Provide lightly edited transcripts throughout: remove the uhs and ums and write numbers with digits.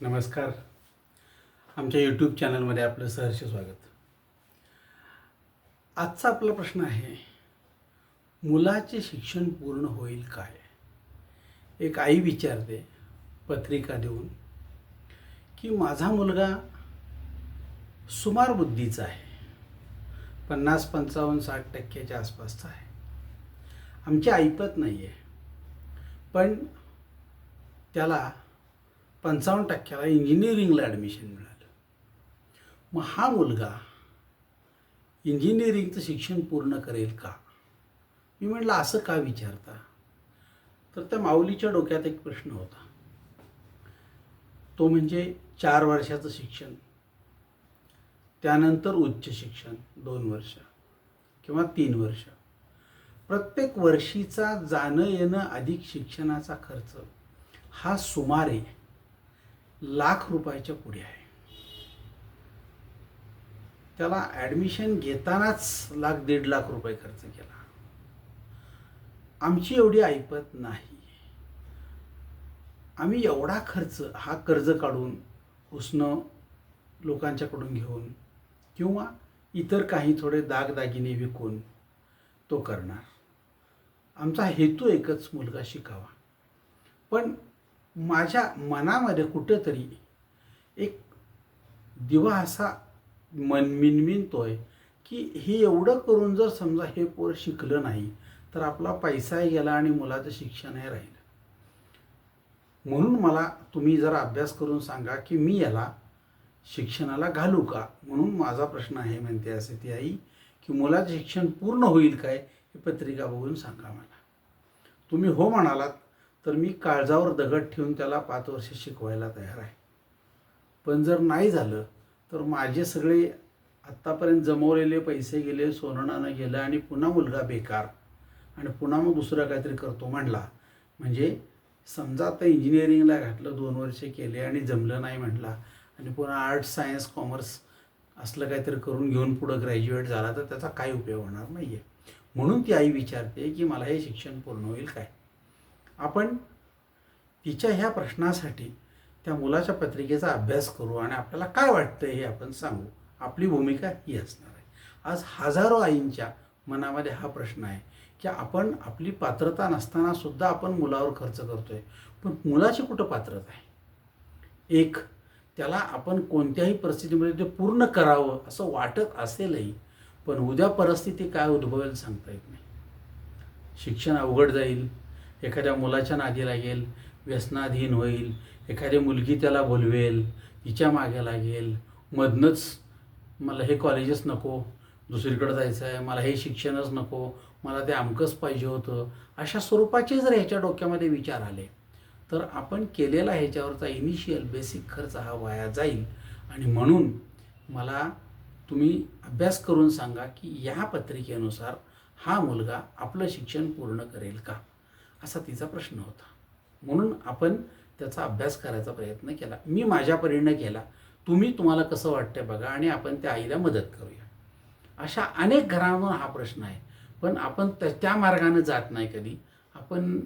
नमस्कार. आमच्या यूट्यूब चॅनलमध्ये आपलं सहर्ष स्वागत. आजचा आपला प्रश्न आहे, मुलाचे शिक्षण पूर्ण होईल काय? एक आई विचारते पत्रिका देऊन की माझा मुलगा सुमार बुद्धीचा आहे, 50, 55, 60% आसपासचा आहे. आमची ऐपत नाही आहे, पण त्याला 55% इंजिनिअरिंगला ॲडमिशन मिळालं. मग हा मुलगा इंजिनिअरिंगचं शिक्षण पूर्ण करेल का? मी म्हटलं असं का विचारता? तर त्या माऊलीच्या डोक्यात एक प्रश्न होता. तो म्हणजे 4 वर्षाचं शिक्षण, त्यानंतर उच्च शिक्षण 2 वर्ष किंवा 3 वर्ष. प्रत्येक वर्षीचा जाणं येणं अधिक शिक्षणाचा खर्च हा सुमारे ₹1,00,000 पुढे आहे. त्याला ॲडमिशन घेतानाच ₹1,00,000-1,50,000 खर्च केला. आमची एवढी ऐपत नाही. आम्ही एवढा खर्च हा कर्ज काढून, उसनं लोकांच्याकडून घेऊन किंवा इतर काही थोडे दागदागिने विकून तो करणार. आमचा हेतू एकच, मुलगा शिकावा. पण माझ्या मनामध्ये कुठेतरी एक दिवा असा मिणमिणतोय की हे एवढं करून जर समजा हे पोर शिकलं नाही तर आपला पैसाही गेला आणि मुलाचं शिक्षणही राहिलं. म्हणून मला तुम्ही जरा अभ्यास करून सांगा की मी याला शिक्षणाला घालू का? म्हणून माझा प्रश्न आहे, म्हणते असे ती आई, की मुलाचं शिक्षण पूर्ण होईल काय ही पत्रिका बघून सांगा मला. तुम्ही हो म्हणालात तर मी काळजावर दगड ठेवून त्याला 5 वर्ष शिकवायला तयार आहे. पण जर नाही झालं तर माझे सगळे आत्तापर्यंत जमवलेले पैसे गेले, सोनं गेलं आणि पुन्हा मुलगा बेकार आणि पुन्हा मग दुसरं काहीतरी करतो म्हणला. म्हणजे समजा आता इंजिनिअरिंगला घातलं, 2 वर्ष केले आणि जमलं नाही म्हटला आणि पुन्हा आर्ट्स, सायन्स, कॉमर्स असलं काहीतरी करून घेऊन पुढं ग्रॅज्युएट झाला तर त्याचा काही उपयोग होणार नाही आहे. म्हणून ती आई विचारते की मला हे शिक्षण पूर्ण होईल काय? आपण तिच्या ह्या प्रश्नासाठी त्या मुलाच्या पत्रिकेचा अभ्यास करू आणि आपल्याला काय वाटतं हे आपण सांगू. आपली भूमिका ही असणार आहे. आज हजारो आईंच्या मनामध्ये हा प्रश्न आहे की आपण आपली पात्रता नसताना सुद्धा आपण मुलावर खर्च करतोय, पण मुलाची कुठं पात्रता आहे? एक, त्याला आपण कोणत्याही परिस्थितीमध्ये ते पूर्ण करावं असं वाटत असेलही, पण उद्या परिस्थिती काय उद्भवेल सांगता येत नाही. शिक्षण अवघड जाईल, एखाद्या मुलाच्या नादी लागेल, व्यसनाधीन होईल, एखादी मुलगी त्याला बोलवेल, तिच्या मागे लागेल, मधनंच मला हे कॉलेजच नको, दुसरीकडे जायचं आहे, मला हे शिक्षणच नको, मला ते अमकंच पाहिजे होतं, अशा स्वरूपाचे जर ह्याच्या डोक्यामध्ये विचार आले तर आपण केलेला ह्याच्यावरचा इनिशियल बेसिक खर्च हा वाया जाईल. आणि म्हणून मला तुम्ही अभ्यास करून सांगा की ह्या पत्रिकेनुसार हा मुलगा आपलं शिक्षण पूर्ण करेल का, असा तिचा प्रश्न होता. म्हणून आपण त्याचा अभ्यास करायचा प्रयत्न केला. मी माझ्या परीने केला. तुम्ही तुम्हाला कसं वाटतं बघा आणि आपण त्या आईला मदत करूया. अशा अनेक घरांवर हा प्रश्न आहे, पण आपण त्या मार्गाने जात नाही कधी. आपण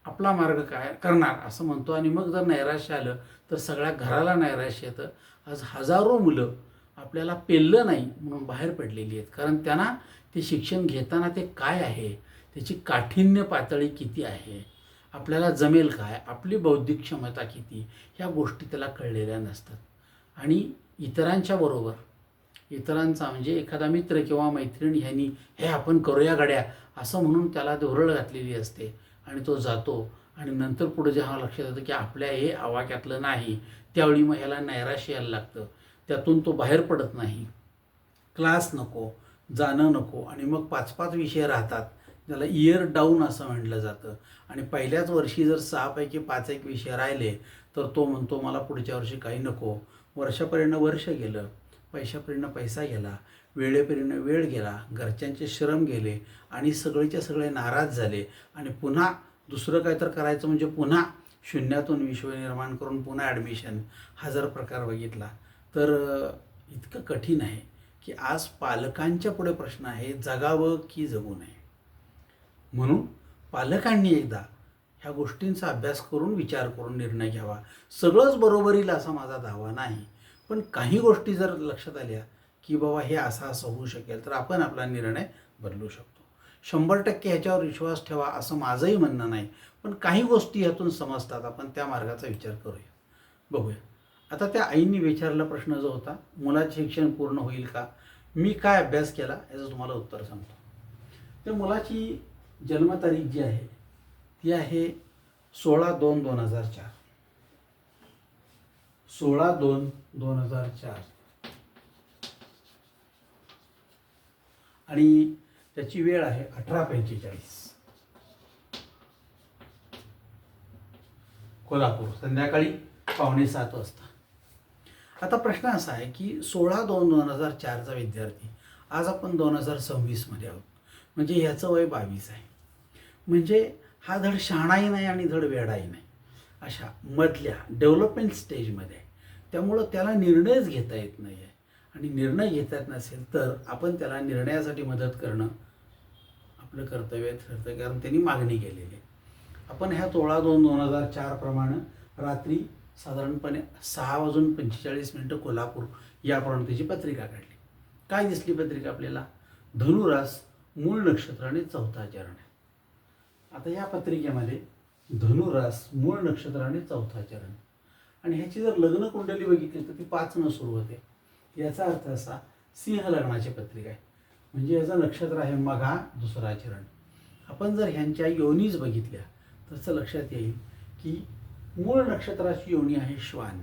आपला मार्ग काय करणार असं म्हणतो आणि मग जर नैराश्य आलं तर सगळ्या घराला नैराश्य येतं. आज हजारो मुलं आपल्याला पेललं नाही म्हणून बाहेर पडलेली आहेत, कारण त्यांना ते शिक्षण घेताना ते काय आहे, त्याची काठिण्य पातळी किती आहे, आपल्याला जमेल काय, आपली बौद्धिक क्षमता किती, ह्या गोष्टी त्याला कळलेल्या नसतात. आणि इतरांच्या बरोबर, इतरांचा म्हणजे एखादा मित्र किंवा मैत्रीण ह्यांनी हे आपण करूया गड्या असं म्हणून त्याला धुरळ घातलेली असते आणि तो जातो आणि नंतर पुढे जेव्हा लक्षात येतं की आपल्या हे आवाक्यातलं नाही, त्यावेळी मग ह्याला नैराश्य यायला लागतं. त्यातून तो बाहेर पडत नाही. क्लास नको, जाणं नको आणि मग 5-5 विषय राहतात, ज्याला इयर डाऊन असं म्हटलं जातं. आणि पहिल्याच वर्षी जर 6 पैकी 5 एक विषय राहिले तर तो म्हणतो मला पुढच्या वर्षी काही नको. वर्षापर्यंत वर्ष गेलं, पैशापर्यंत पैसा गेला, वेळेपर्यंत वेळ गेला, घरच्यांचे श्रम गेले आणि सगळेच्या सगळे नाराज झाले आणि पुन्हा दुसरं काय तर करायचं म्हणजे पुन्हा शून्यातून विश्व निर्माण करून पुन्हा ॲडमिशन, हजार प्रकार बघितला तर इतकं कठीण आहे की आज पालकांच्या पुढे प्रश्न आहे, जगावं की जगू नये. म्हणून पालकांनी एकदा ह्या गोष्टींचा अभ्यास करून विचार करून निर्णय घ्यावा. सगळंच बरोबर येईल असा माझा दावा नाही, पण काही गोष्टी जर लक्षात आल्या की बाबा हे असं होऊ शकेल, तर आपण आपला निर्णय बदलू शकतो. 100% ह्याच्यावर विश्वास ठेवा असं माझंही म्हणणं नाही, पण काही गोष्टी ह्यातून समजतात. आपण त्या मार्गाचा विचार करूया, बघूया. आता त्या आईंनी विचारला प्रश्न जो होता, मुलाचे शिक्षण पूर्ण होईल का, मी काय अभ्यास केला, याचं तुम्हाला उत्तर सांगतो. त्या मुलाची जन्मतारीख जी आहे ती आहे 16/2/2004. 16/2/2004 आणि त्याची वेळ आहे 18:45 कोल्हापूर, संध्याकाळी 6:45 वाजता. आता प्रश्न असा आहे की 16/2/2004चा विद्यार्थी, आज आपण 2026मध्ये आहोत, म्हणजे ह्याचं वय 22 आहे. म्हणजे हा धड शहाणाही नाही आणि धड वेडाही नाही, अशा मधल्या डेव्हलपमेंट स्टेजमध्ये आहे. त्यामुळं त्याला निर्णयच घेता येत नाही आहे, आणि निर्णय घेता येत नसेल तर आपण त्याला निर्णयासाठी मदत करणं आपलं कर्तव्य ठरतं, कारण त्यांनी मागणी केलेली आहे. आपण ह्या 16/2/2004 प्रमाणे रात्री साधारणपणे 6:45 कोल्हापूर यापर्यंतची पत्रिका काढली. काय दिसली पत्रिका आपल्याला? धनुरास, मूळ नक्षत्र आणि चौथा चरण आहे. आता या पत्रिकेमध्ये धनुरास, मूळ नक्षत्र आणि चौथा चरण, आणि ह्याची जर लग्न कुंडली बघितली तर ती 5 सुरू होते. याचा अर्थ असा, सिंह लग्नाची पत्रिका आहे, म्हणजे याचं नक्षत्र आहे मघा, दुसरा चरण. आपण जर ह्यांच्या योनीज बघितल्या तर लक्षात येईल की मूळ नक्षत्राची योनी आहे श्वान,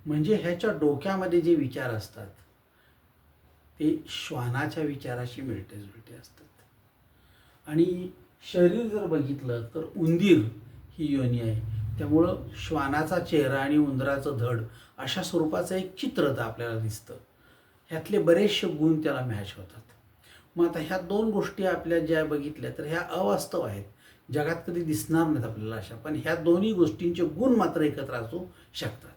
म्हणजे ह्याच्या डोक्यामध्ये जे विचार असतात ते श्वानाच्या विचाराशी मिळते जुळते असतात. आणि शरीर जर बघितलं तर उंदीर ही योनी आहे, त्यामुळं श्वानाचा चेहरा आणि उंदराचं धड अशा स्वरूपाचं एक चित्र तर आपल्याला दिसतं. ह्यातले बरेचसे गुण त्याला मॅच होतात. मग आता ह्या 2 गोष्टी आपल्या ज्या बघितल्या तर ह्या अवास्तव आहेत, जगात कधी दिसणार नाहीत आपल्याला अशा, पण ह्या दोन्ही गोष्टींचे गुण मात्र एकत्र असू शकतात.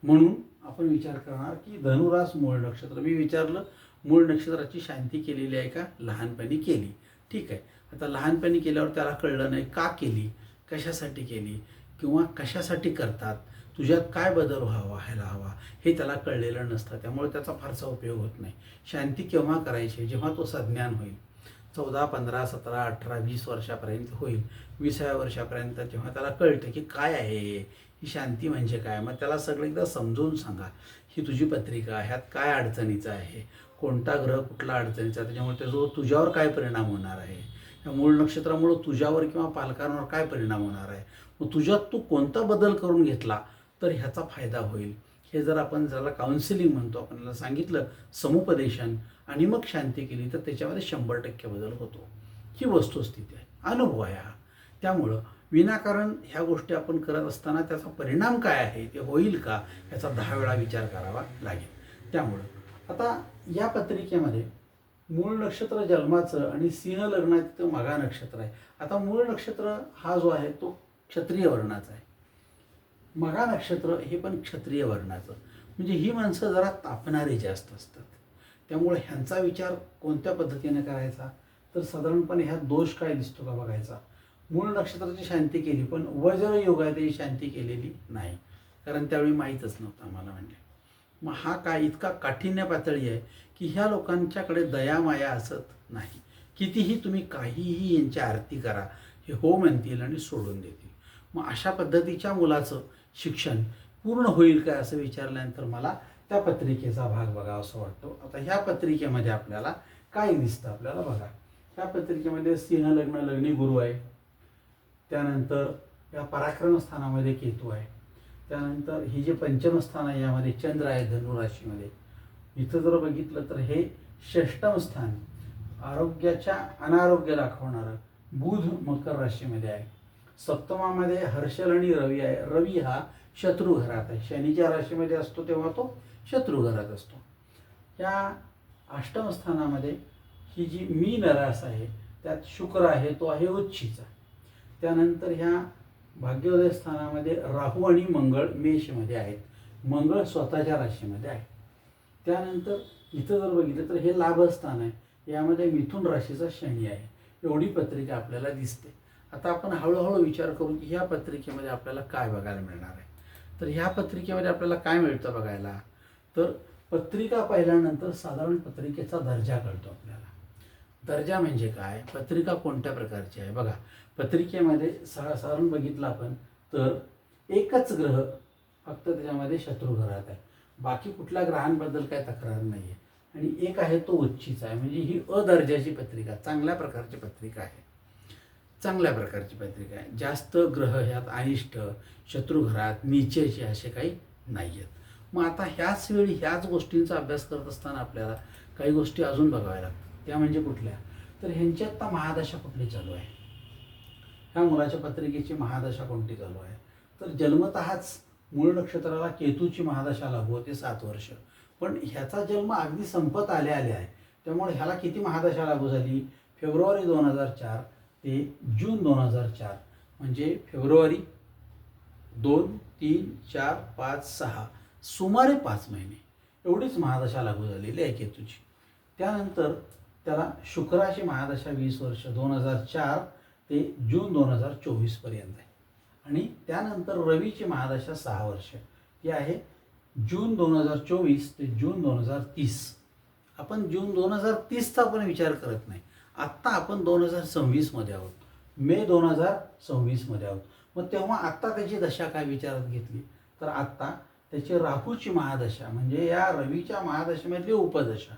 म्हणून आपण विचार करणार की धनुरास मूळ नक्षत्र. मी विचारलं मूळ नक्षत्राची शांती केलेली आहे का? लहानपणी केली. ठीक आहे. आता लहानपणी केल्यावर त्याला कळलं नाही का केली, कशासाठी केली, किंवा कशासाठी करतात, तुझ्यात काय बदल व्हायला हवा हे त्याला कळलेलं नसतं, त्यामुळे त्याचा फारसा उपयोग होत नाही. शांती केव्हा करायची? जेव्हा तो सज्ञान होईल. 14, 15, 17, 18, 20 वर्षापर्यंत होईल. 20व्या वर्षापर्यंत जेव्हा त्याला कळतं की काय आहे ही शांती म्हणजे काय, मग त्याला सगळं एकदा समजून सांगा. ही तुझी पत्रिका, ह्यात काय अडचणीचं आहे, कोणता ग्रह कुठला अडचणीचा, त्याच्यामुळे त्याचा तुझ्यावर काय परिणाम होणार आहे, या मूळ नक्षत्रामुळं तुझ्यावर किंवा पालकांवर काय परिणाम होणार आहे, मग तुझ्यात तू कोणता बदल करून घेतला तर ह्याचा फायदा होईल. हे जर आपण ज्याला काउन्सिलिंग म्हणतो, आपण सांगितलं समुपदेशन, आणि मग शांती केली तर त्याच्यामध्ये 100% बदल होतो. ही वस्तुस्थिती आहे, अनुभव आहे हा. त्यामुळं विनाकारण ह्या गोष्टी आपण करत असताना त्याचा परिणाम काय आहे, ते होईल का, याचा 10 वेळा विचार करावा लागेल. त्यामुळं आता या पत्रिकेमध्ये मूळ नक्षत्र जन्माचं आणि सिंह लग्नाचं मघा नक्षत्र आहे. आता मूळ नक्षत्र हा जो आहे तो क्षत्रिय वर्णाचा आहे, मघा नक्षत्र हे पण क्षत्रिय वर्णाचं, म्हणजे ही माणसं जरा तापणारे जास्त असतात. त्यामुळे ह्यांचा विचार कोणत्या पद्धतीने करायचा, तर साधारणपणे ह्या दोष काय दिसतो का बघायचा. मूळ नक्षत्राची शांती केली, पण वज्र योगाची शांती केलेली नाही, कारण त्यावेळी माहीतच नव्हतं आम्हाला. म्हणजे मग हा काय इतका काठिण्य पातळी आहे की ह्या लोकांच्याकडे दयामाया असत नाही. कितीही तुम्ही काहीही यांची आरती करा, हे हो म्हणतील आणि सोडून देतील. मग अशा पद्धतीच्या मुलाचं शिक्षण पूर्ण होईल काय असं विचारल्यानंतर मला त्या पत्रिकेचा भाग बघावा असं वाटतो. आता ह्या पत्रिकेमध्ये आपल्याला काय दिसतं आपल्याला बघा. ह्या पत्रिकेमध्ये सिंह लग्न, लग्नी गुरु आहे. त्यानंतर या पराक्रम स्थानामध्ये केतू आहे. त्यानंतर ही जे पंचम स्थान आहे यामध्ये चंद्र आहे धनुराशीमध्ये. इथं जर बघितलं तर हे 6ष्टम स्थान आरोग्याच्या अनारोग्य दाखवणारं बुध मकर राशीमध्ये आहे. सप्तमामध्ये हर्षल आणि रवी आहे. रवी हा शत्रू घरात आहे, शनीच्या राशीमध्ये असतो तेव्हा तो शत्रू घरात असतो. या 8म स्थानामध्ये ही जी मीन रास आहे त्यात शुक्र आहे, तो आहे उच्छीचा. त्यानंतर ह्या भाग्योदय स्थानामध्ये राहू आणि मंगळ मेषमध्ये आहेत. मंगळ स्वतःच्या राशीमध्ये आहे. त्यानंतर इथं जर बघितलं तर हे लाभस्थान आहे, यामध्ये मिथुन राशीचा शनी आहे. एवढी पत्रिका आपल्याला दिसते. आता आपण हळूहळू विचार करू की ह्या पत्रिकेमध्ये आपल्याला काय बघायला मिळणार आहे. तर ह्या पत्रिकेमध्ये आपल्याला काय मिळतं बघायला, तर पत्रिका पाहिल्यानंतर साधारण पत्रिकेचा दर्जा कळतो आपल्याला. दर्जा म्हणजे काय, पत्रिका कोणत्या प्रकारची आहे. बघा, पत्रिकेमध्ये साधारण बघितलं आपण तर एकच ग्रह फक्त त्याच्यामध्ये शत्रू घरात आहे, बाकी कुठल्या ग्रहांबद्दल काय तक्रार नाही आहे. आणि एक आहे तो उच्चीचा आहे, म्हणजे ही दर्जाची पत्रिका, चांगल्या प्रकारची पत्रिका आहे. चांगल्या प्रकारची पत्रिका आहे. जास्त ग्रह ह्यात अनिष्ट, शत्रू घरात, नीचेचे असे काही नाही आहेत. मग आता ह्याच वेळी ह्याच गोष्टींचा अभ्यास करत असताना आपल्याला काही गोष्टी अजून बघाव्या लागतात. त्या म्हणजे कुठल्या, तर ह्यांची आत्ता महादशा कुठली चालू आहे, ह्या मुलाच्या पत्रिकेची महादशा कोणती चालू आहे. तर जन्मतःच मूळ नक्षत्राला केतूची महादशा लागू होते 7 वर्ष, पण ह्याचा जन्म अगदी संपत आले आहे. त्यामुळे ह्याला किती महादशा लागू झाली, फेब्रुवारी 2004 ते जून 2004, म्हणजे फेब्रुवारी 2, 3, 4, 5, 6 सुमारे 5 महिने एवढीच महादशा लागू झालेली आहे केतूची. त्यानंतर त्याला शुक्राची महादशा 20 वर्ष 2004 ते जून 2024 पर्यंत आहे. आणि त्यानंतर रवीची महादशा 6 वर्ष, ती आहे जून 2024 ते जून 2030. आपण जून 2030चा पण विचार करत नाही, आत्ता आपण 2026 मध्ये आहोत, मे 2026 मध्ये आहोत. मग तेव्हा आत्ता त्याची दशा काय विचारात घेतली, तर आत्ता त्याची राहूची महादशा, म्हणजे या रवीच्या महादशेमधली उपदशा,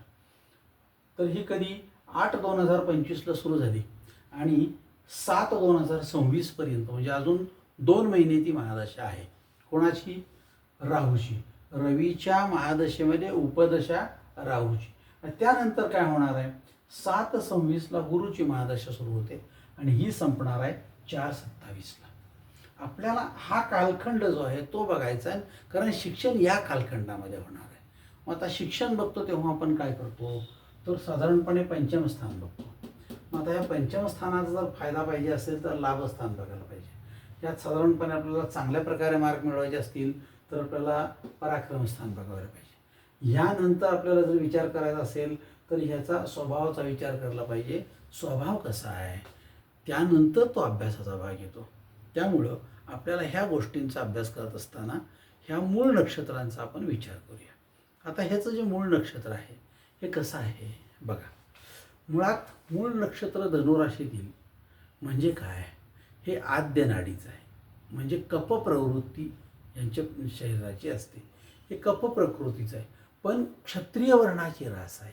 तर ही कधी 8/2025ला सुरू झाली आणि 7/2026 पर्यंत, म्हणजे अजून 2 महिने ती महादशा आहे. कोणाची, राहूची. रवीच्या महादशेमध्ये उपदशा राहूची. त्यानंतर काय होणार आहे, 7/26ला गुरुची महादशा सुरू होते आणि ही संपणार आहे 4/27ला. आपल्याला हा कालखंड जो आहे तो बघायचा आहे, कारण शिक्षण या कालखंडामध्ये होणार आहे. मग आता शिक्षण बघतो तेव्हा आपण काय करतो, तर साधारणपणे पंचम स्थान बघतो. मग आता या पंचम स्थानाचा जर फायदा पाहिजे असेल तर लाभस्थान बघायला पाहिजे. यात साधारणपणे आपल्याला चांगल्या प्रकारे मार्क मिळवायचे असतील तर आपल्याला पराक्रमस्थान बघायला पाहिजे. यानंतर आपल्याला जर विचार करायचा असेल तर ह्याचा स्वभावाचा विचार करायला पाहिजे, स्वभाव कसा आहे, त्यानंतर तो अभ्यासाचा भाग येतो. त्यामुळं आपल्याला ह्या गोष्टींचा अभ्यास करत असताना ह्या मूळ नक्षत्रांचा आपण विचार करूया. आता ह्याचं जे मूळ नक्षत्र आहे हे कसं आहे बघा. मुळात मूळ नक्षत्र धनुराशीतील म्हणजे काय, हे आद्य नाडीचं आहे, म्हणजे कप प्रवृत्ती यांच्या शरीराची असते. हे कप प्रकृतीचं आहे, पण क्षत्रिय वर्णाची रास आहे.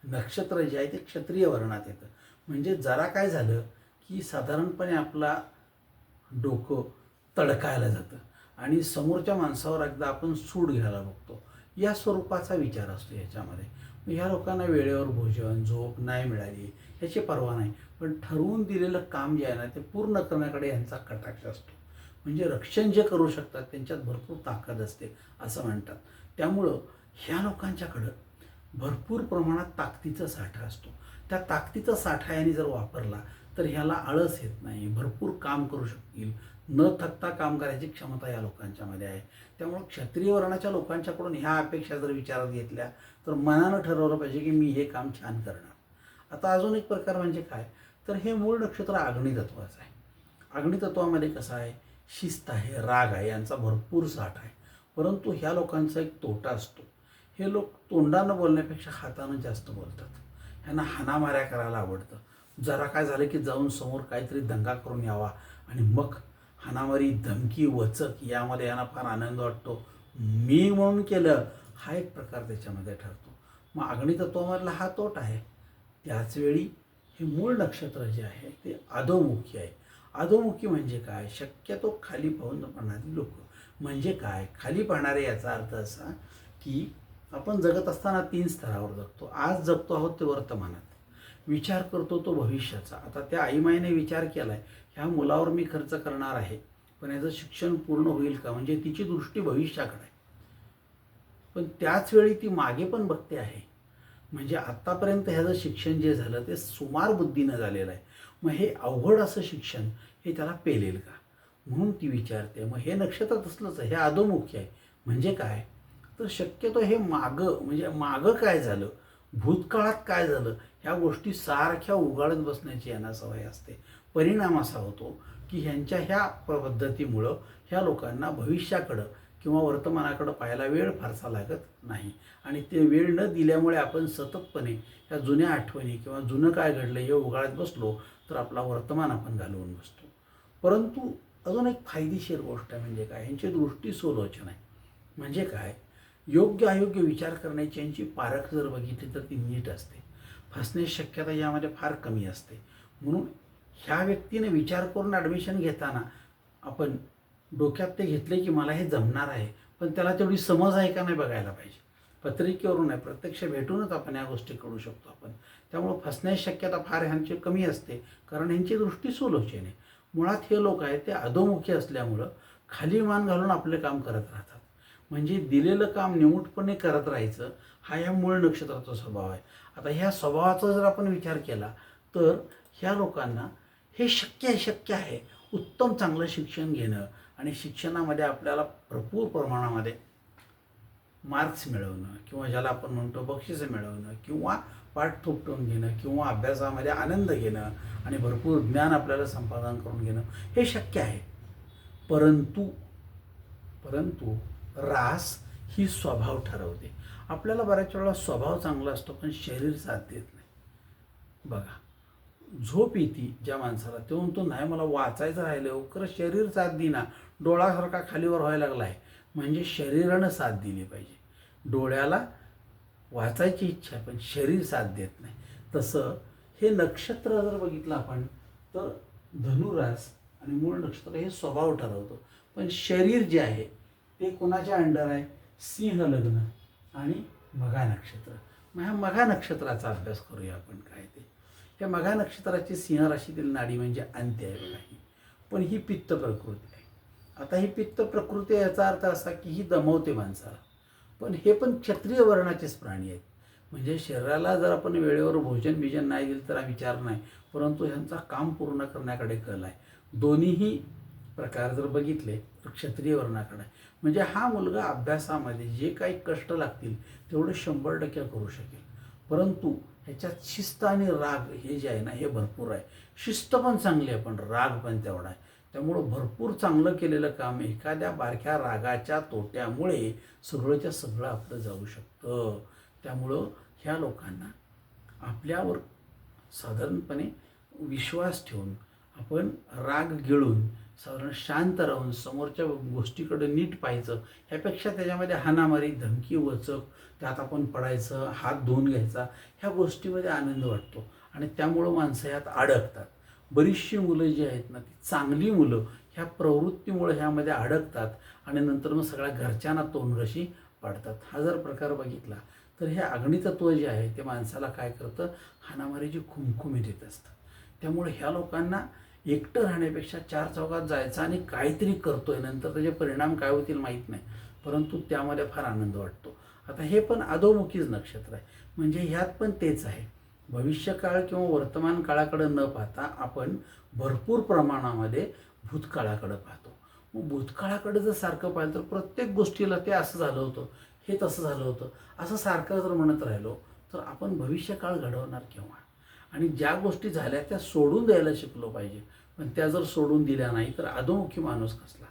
नक्षत्र जे आहे ते क्षत्रिय वर्णात येतं. म्हणजे जरा काय झालं की साधारणपणे आपला डोकं तडकायला जातं आणि समोरच्या माणसावर एकदा आपण सूड घ्यायला बघतो, या स्वरूपाचा विचार असतो याच्यामध्ये. ह्या लोकांना वेळेवर भोजन झोप नाही मिळाली ह्याची पर्वा नाही, पण ठरवून दिलेलं काम जे आहे ना ते पूर्ण करण्याकडे यांचा कटाक्ष असतो. म्हणजे रक्षण जे करू शकतात त्यांच्यात भरपूर ताकद असते असं म्हणतात. त्यामुळं ह्या लोकांच्याकडं भरपूर प्रमाणात ताकदीचा साठा असतो. त्या ताकदीचा साठा यांनी जर वापरला तर ह्याला आळस येत नाही, भरपूर काम करू शकतील, न थकता काम करायची क्षमता या लोकांच्यामध्ये आहे. त्यामुळं क्षत्रिय वर्णाच्या लोकांच्याकडून ह्या अपेक्षा जर विचारात घेतल्या तर मनानं ठरवलं पाहिजे की मी हे काम छान करणार. आता अजून एक प्रकार म्हणजे काय, तर हे मूळ नक्षत्र अग्नितत्वाचं आहे. अग्नितत्वामध्ये कसं आहे, शिस्त आहे, राग आहे, यांचा भरपूर साठ आहे. परंतु ह्या लोकांचा एक तोटा असतो, हे लोक तोंडानं बोलण्यापेक्षा हातानं जास्त बोलतात. ह्यांना हाणामाऱ्या करायला आवडतं. जरा काय झालं की जाऊन समोर काहीतरी दंगा करून यावा आणि मग हाणामारी धमकी वचक यामध्ये यांना फार आनंद वाटतो. मी म्हणून केलं हा एक प्रकार त्याच्यामध्ये ठरतो. मग अग्नितत्वामधला हा तोटा आहे. त्याचवेळी हे मूळ नक्षत्र जे आहे ते अधोमुखी आहे. अधोमुखी म्हणजे काय, शक्यतो खाली पाहून पाहणारी लोक. म्हणजे काय खाली पाहणारे, याचा अर्थ असा की आपण जगत असताना 3 स्तरावर जगतो. आज जगतो आहोत ते वर्तमानात, विचार करतो तो भविष्याचा. आता त्या आईमाईने विचार केला आहे ह्या मुलावर मी खर्च करणार आहे, पण याचं शिक्षण पूर्ण होईल का, म्हणजे तिची दृष्टी भविष्याकडे आहे. पण त्याच वेळी ती मागे पण बघते आहे, म्हणजे आत्तापर्यंत ह्याचं शिक्षण जे झालं ते सुमार बुद्धीनं झालेलं आहे. मग हे अवघड असं शिक्षण हे त्याला पेलेल का, म्हणून ती विचारते. मग हे नक्षत्र तसलंच आहे, हे अधोमुखी आहे. म्हणजे काय, तर शक्यतो हे मागं, म्हणजे मागं काय झालं, भूतकाळात काय झालं, ह्या गोष्टी सारख्या उगाळत बसण्याची यांना सवय असते. परिणाम असा होतो की ह्यांच्या ह्या पद्धतीमुळं ह्या लोकांना भविष्याकडं किंवा वर्तमानाकडं पाहायला वेळ फारसा लागत नाही आणि ते वेळ न दिल्यामुळे आपण सततपणे ह्या जुन्या आठवणी किंवा जुनं काय घडलं हे उगाळत बसलो तर आपला वर्तमान आपण घालवून बसतो. परंतु अजून एक फायदेशीर गोष्ट आहे म्हणजे काय, ह्यांची दृष्टी सुलोचन आहे. म्हणजे काय, योग्य अयोग्य विचार करण्याची यांची पारख जर बघितली तर ती नीट असते. फसण्याची शक्यता यामध्ये फार कमी असते. म्हणून ह्या व्यक्तीने विचार करून ॲडमिशन घेताना आपण डोक्यात ते घेतले की मला हे जमणार आहे, पण त्याला तेवढी समज आहे का नाही बघायला पाहिजे. पत्रिकेवरून नाही, प्रत्यक्ष भेटूनच आपण या गोष्टी करू शकतो आपण. त्यामुळं फसण्याची शक्यता फार ह्यांची कमी असते, कारण ह्यांची दृष्टी सुलोचन आहे. मुळात हे लोक आहेत ते अधोमुखी असल्यामुळं खाली मान घालून आपले काम करत राहतात. म्हणजे दिलेलं काम निमूटपणे करत राहायचं हा या मूळ नक्षत्राचा स्वभाव आहे. आता ह्या स्वभावाचा जर आपण विचार केला तर ह्या लोकांना हे शक्य आहे उत्तम चांगलं शिक्षण घेणं आणि शिक्षणामध्ये आपल्याला भरपूर प्रमाणामध्ये मार्क्स मिळवणं किंवा ज्याला आपण म्हणतो बक्षिसं मिळवणं किंवा पाठ थोपटून घेणं किंवा अभ्यासामध्ये आनंद घेणं आणि भरपूर ज्ञान आपल्याला संपादन करून घेणं हे शक्य आहे. परंतु रास ही स्वभाव ठरवते. आपल्याला बऱ्याच वेळा स्वभाव चांगला असतो पण शरीर साथ देत नाही. बघा, झोप येते ज्या माणसाला तो म्हणतो नाही मला वाचायचं राहिलं, खरं शरीर साथ देईना, डोळासारखा खालीवर व्हायला लागला आहे. म्हणजे शरीरानं साथ दिली पाहिजे. डोळ्याला वाचायची इच्छा आहे पण शरीर साथ देत नाही. तसं हे नक्षत्र जर बघितलं आपण तर धनुरास आणि मूळ नक्षत्र हे स्वभाव ठरवतं, पण शरीर जे आहे ते कोणाच्या अंडर आहे, सिंह लग्न आणि मघा नक्षत्र. मग ह्या मघा नक्षत्राचा अभ्यास करूया आपण. काय ते ह्या मघा नक्षत्राची सिंह राशीतील नाडी म्हणजे अंत्य आहे बघा ही, पण ही पित्त प्रकृती आहे. आता ही पित्त प्रकृती याचा अर्थ असा की ही दमवते माणसाला, पण हे पण क्षत्रिय वर्णाचेच प्राणी आहेत. म्हणजे शरीराला जर आपण वेळेवर भोजन नाही दिलं तर विचार नाही, परंतु ह्यांचा काम पूर्ण करण्याकडे कल आहे. दोन्हीही प्रकार जर बघितले तर क्षत्रिय वर्णाकडे आहे. म्हणजे हा मुलगा अभ्यासामध्ये जे काही कष्ट लागतील तेवढे 100% करू शकेल. परंतु ह्याच्यात शिस्त आणि राग हे जे आहे ना हे भरपूर आहे. शिस्त पण चांगली आहे पण राग पण तेवढा आहे. त्यामुळं भरपूर चांगलं केलेलं काम एखाद्या बारक्या रागाच्या तोट्यामुळे सगळंच्या सगळं आपलं जाऊ शकतं. त्यामुळं ह्या लोकांना आपल्यावर साधारणपणे विश्वास ठेवून आपण राग गिळून साधारण शांत राहून समोरच्या गोष्टीकडे नीट पाहायचं. ह्यापेक्षा त्याच्यामध्ये हाणामारी धमकी वचक त्यात आपण पडायचं, हात धुवून घ्यायचा, ह्या गोष्टीमध्ये आनंद वाटतो आणि त्यामुळं माणसं ह्यात अडकतात. बरीचशी मुलं जी आहेत ना ती चांगली मुलं ह्या प्रवृत्तीमुळे ह्यामध्ये अडकतात आणि नंतर मग सगळ्या घरच्यांना तोंडघशी पाडतात. हा जर प्रकार बघितला तर हे अग्नितत्व जे आहे ते माणसाला काय करतं, हाणामारीची खुमखुमी देत असतं. त्यामुळे ह्या लोकांना एकटं राहण्यापेक्षा चार चौघात जायचं आणि काहीतरी करतोय, नंतर त्याचे परिणाम काय होतील माहीत नाही, परंतु त्यामध्ये फार आनंद वाटतो. आता हे पण अधोमुखीच नक्षत्र आहे. म्हणजे ह्यात पण तेच आहे, भविष्यकाळ किंवा वर्तमान काळाकडे न पाहता आपण भरपूर प्रमाणामध्ये भूतकाळाकडे पाहतो. मग भूतकाळाकडे जर सारखं पाहिलं तर प्रत्येक गोष्टीला ते असं झालं होतं, हे तसं झालं होतं असं सारखं जर म्हणत राहिलो तर आपण भविष्यकाळ घडवणार केव्हा. आणि ज्या गोष्टी झाल्या त्या सोडून द्यायला शिकलो पाहिजे, पण त्या जर सोडून दिल्या नाही तर अधोमुखी माणूस कसला.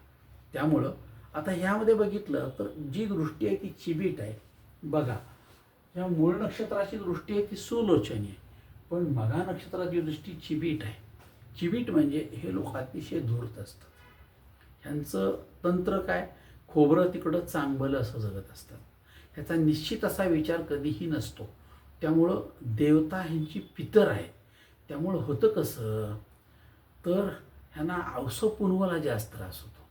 त्यामुळं आता ह्यामध्ये बघितलं तर जी दृष्टी आहे ती चिबीट आहे. बघा, या मूळ नक्षत्राची दृष्टी आहे ती सुलोचनी आहे, पण मघा नक्षत्राची दृष्टी चिबीट आहे. चिबीट म्हणजे हे लोक अतिशय धूर्त असतात. ह्यांचं तंत्र काय, खोबरं तिकडं चांगलं असं जगत असतात. ह्याचा निश्चित असा विचार कधीही नसतो. त्यामुळं देवता ह्यांची पितर आहे. त्यामुळं होतं कसं तर ह्यांना अवसं पुनवाला जास्त त्रास होतो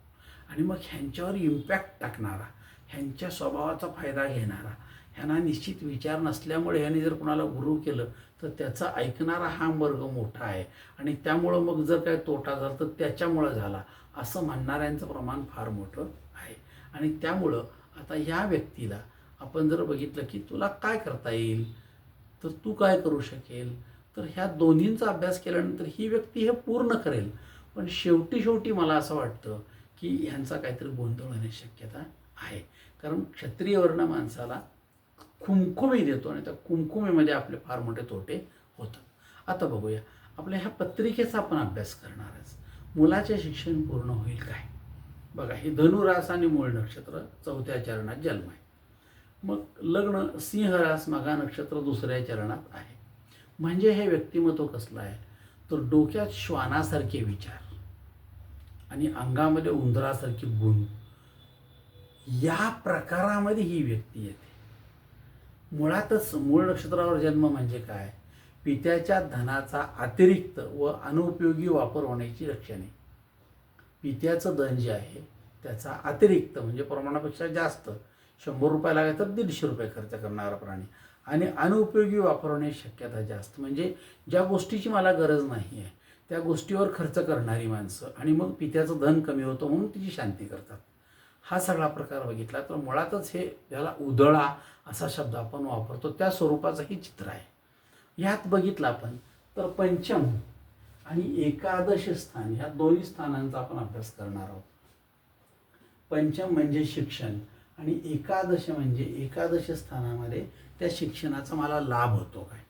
आणि मग ह्यांच्यावर इम्पॅक्ट टाकणारा, ह्यांच्या स्वभावाचा फायदा घेणारा, ह्यांना निश्चित विचार नसल्यामुळे ह्यांनी जर कोणाला गुरु केलं तर त्याचा ऐकणारा हा वर्ग मोठा आहे आणि त्यामुळं मग जर काय तोटा झाला तर त्याच्यामुळं झाला असं म्हणणाऱ्यांचं प्रमाण फार मोठं आहे. आणि त्यामुळं आता ह्या व्यक्तीला आपण जर बघितलं की तुला काय करता येईल तर तू काय करू शकेल, तर ह्या दोन्हींचा अभ्यास केल्यानंतर ही व्यक्ती हे पूर्ण करेल. पण शेवटी मला असं वाटतं की ह्यांचा काहीतरी गोंधळ होण्याची शक्यता आहे, कारण क्षत्रिय वर्ण माणसाला खुमखुमी देतो आणि त्या खुमखुमीमध्ये आपले फार मोठे तोटे होतात. आता बघूया, आपल्या ह्या पत्रिकेचा आपण अभ्यास करणारच. मुलाचे शिक्षण पूर्ण होईल काय? बघा, हे धनुरास आणि मूळ नक्षत्र 4थ्या चरणात जन्म आहे. मग लग्न सिंह रास मघा नक्षत्र 2ऱ्या चरणात आहे. म्हणजे हे व्यक्तिमत्व कसलं आहे? तर डोक्यात श्वानासारखे विचार आणि अंगामध्ये उंदरासारखे गुण, या प्रकारामध्ये ही व्यक्ती येते. मुळातच मूळ नक्षत्रावर जन्म म्हणजे काय? पित्याच्या धनाचा अतिरिक्त व अनुपयोगी वापर होण्याची लक्षणे. पित्याचं धन जे आहे त्याचा अतिरिक्त म्हणजे प्रमाणापेक्षा जास्त, 100 रुपये लागले तर 150 रुपये खर्च करणारा प्राणी, आणि अनुपयोगी वापर होण्याची शक्यता जास्त, म्हणजे ज्या गोष्टीची मला गरज नाही आहे त्या गोष्टीवर खर्च करणारी माणसं, आणि मग पित्याचं धन कमी होतं म्हणून तिची शांती करतात. हा सगळा प्रकार बघितला तर मुळातच हे त्याला उधळा असा शब्द आपण वापरतो त्या स्वरूपाचंही चित्र आहे. ह्यात बघितलं आपण तर पंचम आणि एकादश स्थान ह्या दोन्ही स्थानांचा आपण अभ्यास करणार आहोत. पंचम म्हणजे शिक्षण आणि एकादश म्हणजे एकादश स्थानामध्ये त्या शिक्षणाचा मला लाभ होतो काय?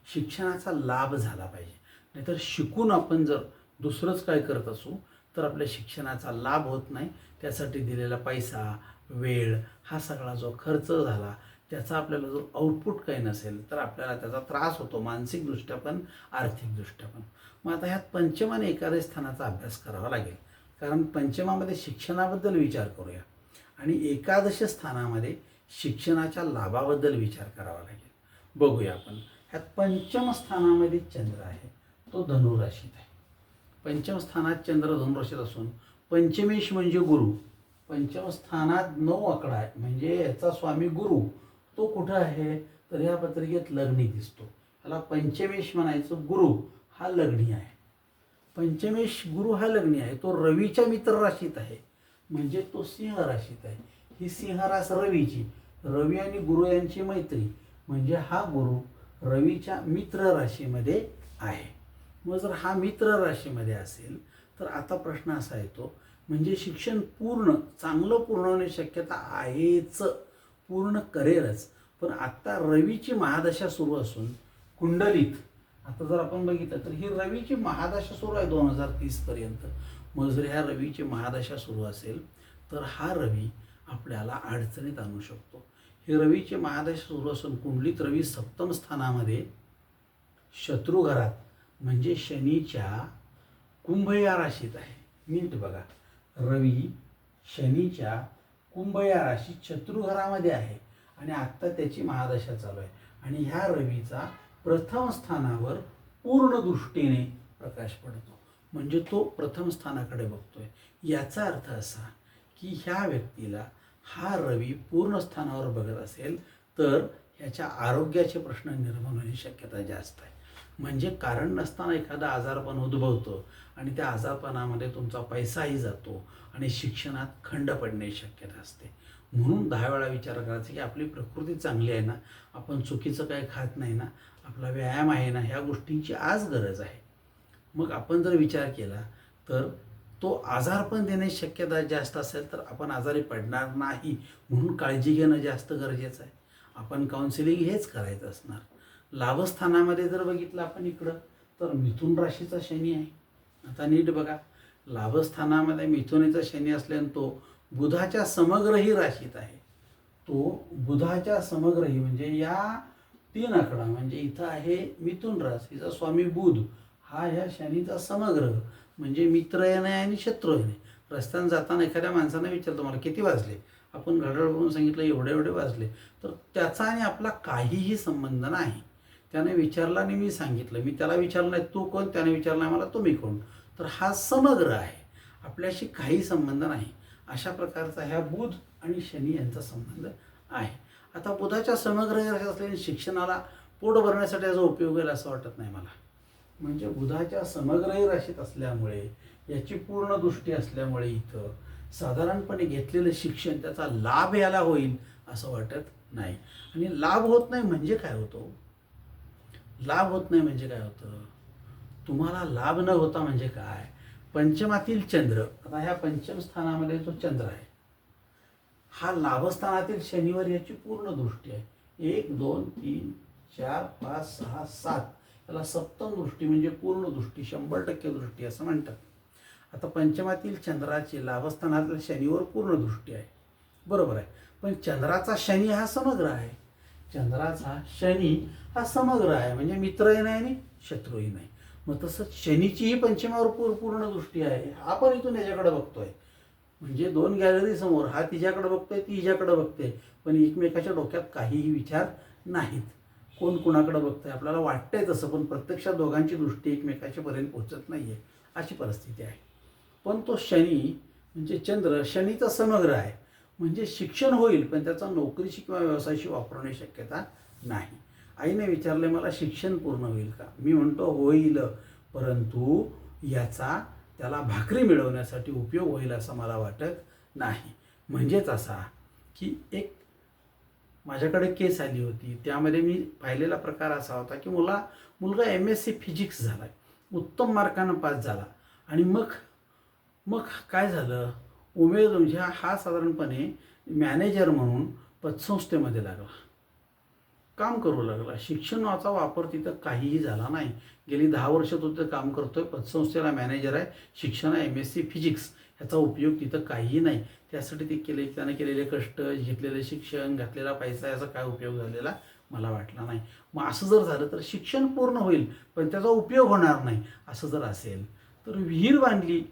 शिक्षणाचा लाभ झाला पाहिजे. नाहीतर शिकून आपण जर दुसरंच काय करत असू तर आपल्या शिक्षणाचा लाभ होत नाही. त्यासाठी दिलेला पैसा, वेळ, हा सगळा जो खर्च झाला त्याचा आपल्याला जो आउटपुट काही नसेल तर आपल्याला त्याचा त्रास होतो, मानसिकदृष्ट्या पण आर्थिकदृष्ट्या पण. मग आता ह्यात पंचम आणि एकादश स्थानाचा अभ्यास करावा लागेल, कारण पंचमामध्ये शिक्षणाबद्दल विचार करूया आणि एकादश स्थानामध्ये शिक्षणाच्या लाभाबद्दल विचार करावा लागेल. बघूया आपण. ह्यात पंचम स्थानामध्ये चंद्र आहे, तो धनुराशीत आहे. पंचम स्थानात चंद्र धनुराशीत असून पंचमेश म्हणजे गुरु. पंचम स्थानात 9 आकडा आहे म्हणजे याचा स्वामी गुरु. तो कुठं आहे? तर ह्या पत्रिकेत लग्नी दिसतो. त्याला पंचमेश म्हणायचं. गुरु हा लग्नी आहे. पंचमेश गुरु हा लग्नी आहे. तो रवीच्या मित्र राशीत आहे म्हणजे तो सिंह राशीत आहे. ही सिंह रास रवीची, रवी आणि गुरु यांची मैत्री म्हणजे हा गुरु रवीच्या मित्र राशीमध्ये आहे. मग जर हा मित्र राशीमध्ये असेल तर आता प्रश्न असा येतो, म्हणजे शिक्षण चांगलं पूर्ण होण्याची शक्यता आहेच, पूर्ण करेलच. पण आत्ता रवीची महादशा सुरू असून कुंडलीत आता जर आपण बघितलं तर ही रवीची महादशा सुरू आहे 2030 पर्यंत. मग जर ह्या रवीची महादशा सुरू असेल तर हा रवी आपल्याला अडचणीत आणू शकतो. ही रवीची महादशा सुरू असून कुंडलीत रवी 7म स्थानामध्ये शत्रू घरात म्हणजे शनीच्या कुंभ या राशीत आहे. नीट बघा, रवी शनीच्या कुंभ या राशीत शत्रू घरामध्ये आहे आणि आत्ता त्याची महादशा चालू आहे. आणि ह्या रवीचा प्रथम स्थानावर पूर्ण दृष्टीने प्रकाश पडतो म्हणजे तो प्रथम स्थानाकडे बघतोय. याचा अर्थ असा की ह्या व्यक्तीला हा रवी पूर्ण स्थानावर बघत असेल तर ह्याच्या आरोग्याचे प्रश्न निर्माण होण्याची शक्यता जास्त आहे. म्हणजे कारण नसताना एखादा आजारपण उद्भवतो आणि त्या आजारपणामध्ये तुमचा पैसाही जातो आणि शिक्षणात खंड पडण्याची शक्यता असते. म्हणून 10 वेळा विचार करायचा की आपली प्रकृती चांगली आहे ना, आपण चुकीचं काही खात नाही ना, आपला व्यायाम आहे ना, ह्या गोष्टींची आज गरज आहे. मग आपण जर विचार केला तर तो आजारपण देण्याची शक्यता जास्त असेल तर आपण आजारी पडणार नाही, म्हणून काळजी घेणं जास्त गरजेचं आहे. आपण काउन्सिलिंग हेच करायचं असणार. लाभस्थानामध्ये जर बघितलं आपण इकडं तर मिथुन राशीचा शनी आहे. आता नीट बघा, लाभस्थानामध्ये मिथुनेचा शनी असल्याने तो बुधाच्या समग्रही राशीत आहे. तो बुधाच्या समग्रही म्हणजे या 3 आकडा म्हणजे इथं आहे मिथुन राशीचा स्वामी बुध, हा ह्या शनीचा समग्र म्हणजे मित्र येणे आणि शत्रू येणे. रस्त्याने जाताना एखाद्या माणसाने विचारतो मला किती वाजले, आपण घड्याळ बघून सांगितलं एवढे वाजले, तर त्याचा आणि आपला काहीही संबंध नाही. त्याने विचारला आणि मी सांगितलं, मी त्याला विचारलं नाही तू कोण, त्याने विचारलं नाही मला तुम्ही कोण. तर हा समग्र आहे, आपल्याशी काही संबंध नाही. अशा प्रकारचा ह्या बुध आणि शनी यांचा संबंध आहे. आता बुधाच्या समग्र असल्याने शिक्षणाला पोट भरण्यासाठी याचा उपयोग होईल असं वाटत नाही मला. म्हणजे बुधाच्या समग्रही राशीत असल्यामुळे याची पूर्ण दृष्टी असल्यामुळे इथं साधारणपणे घेतलेलं शिक्षण त्याचा लाभ याला होईल असं वाटत नाही. आणि लाभ होत नाही म्हणजे काय होतो? लाभ होत नाही म्हणजे काय होतं? तुम्हाला लाभ न होता म्हणजे काय? पंचमातील चंद्र, आता ह्या पंचम स्थानामध्ये जो चंद्र आहे हा लाभस्थानातील शनिवर याची पूर्ण दृष्टी आहे. 1 2 3 4 5 6 7 त्याला सप्तम दृष्टी म्हणजे पूर्ण दृष्टी, 100% दृष्टी असं म्हणतात. आता पंचमातील चंद्राची लाभस्थानातल्या शनीवर पूर्ण दृष्टी आहे, बरोबर आहे. पण चंद्राचा शनी हा समग्र आहे. चंद्राचा शनी हा समग्र आहे, म्हणजे मित्रही नाही आणि शत्रूही नाही. मग तसंच शनीचीही पंचमावर पूर्ण दृष्टी आहे. हा पण इथून याच्याकडे बघतोय, म्हणजे दोन गॅलरी समोर, हा तिच्याकडे बघतोय, ती हिच्याकडे बघते, पण एकमेकाच्या डोक्यात काहीही विचार नाहीत. कोण कुणाकडे बघतंय आपल्याला वाटतंय तसं, पण प्रत्यक्षात दोघांची दृष्टी एकमेकाच्या पर्यंत पोहोचत नाहीये, अशी परिस्थिती आहे. पण तो शनी म्हणजे चंद्र शनीचा समग्र आहे, म्हणजे शिक्षण होईल, पण त्याचा नोकरीशी किंवा व्यवसायाशी वापर होण्याची शक्यता नाही. आईने विचारले मला शिक्षण पूर्ण होईल का? मी म्हणतो होईल, परंतु याचा त्याला भाकरी मिळवण्यासाठी उपयोग होईल असं मला वाटत नाही. म्हणजेच असा की एक माझ्याकडे केस आली होती, त्यामध्ये मी पाहिलेला प्रकार असा होता की मुलगा MSc फिजिक्स झाला, उत्तम मार्कानं पास झाला, आणि मग मग काय झालं, उमेद म्हणजे हा साधारणपणे मॅनेजर म्हणून पतसंस्थेमध्ये लागला, काम करू लागला. शिक्षणाचा वापर तिथं काहीही झाला नाही. गेली 10 वर्ष तो तिथं काम करतोय, पतसंस्थेला मॅनेजर आहे, शिक्षण आहे MSc फिजिक्स, ह्याचा उपयोग तिथं काहीही नाही. त्यासाठी त्यानं केलेले कष्ट, घेतलेले शिक्षण, घातलेला पैसा, याचा काय उपयोग झालेला मला वाटला नाही. मग असं जर झालं तर शिक्षण पूर्ण होईल, पण त्याचा उपयोग होणार नाही. असं जर असेल तर विहीर बांधली,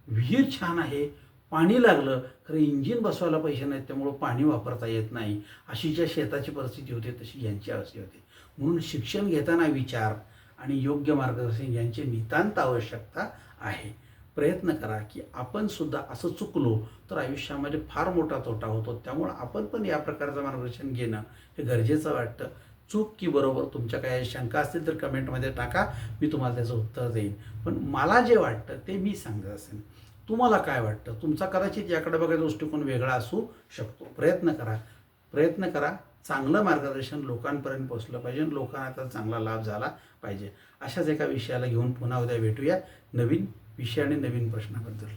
विहीर छान आहे, पाणी लागलं, खरं इंजिन बसवायला पैसे नाहीत, त्यामुळं पाणी वापरता येत नाही, अशी ज्या शेताची परिस्थिती होते तशी यांची अवस्था होते. म्हणून शिक्षण घेताना विचार आणि योग्य मार्गदर्शन यांची नितांत आवश्यकता आहे. प्रयत्न करा की आपण सुद्धा असं चुकलो तर आयुष्यामध्ये फार मोठा तोटा होतो, त्यामुळं आपण पण या प्रकारचं मार्गदर्शन घेणं हे गरजेचं वाटतं. चूक की बरोबर, तुमच्या काही शंका असतील तर कमेंटमध्ये टाका, मी तुम्हाला त्याचं उत्तर देईन. पण मला जे वाटतं ते मी सांगत असेल. तुम्हाला काय वाटतं? तुमचा कदाचित याकडे बघायचा दृष्टिकोन वेगळा असू शकतो. प्रयत्न करा. चांगलं मार्गदर्शन लोकांपर्यंत पोहोचलं पाहिजे, लोकांना त्याचा चांगला लाभ झाला पाहिजे. अशाच एका विषयाला घेऊन पुन्हा उद्या भेटूया, नवीन विषय आणि नवीन प्रश्नाबद्दल.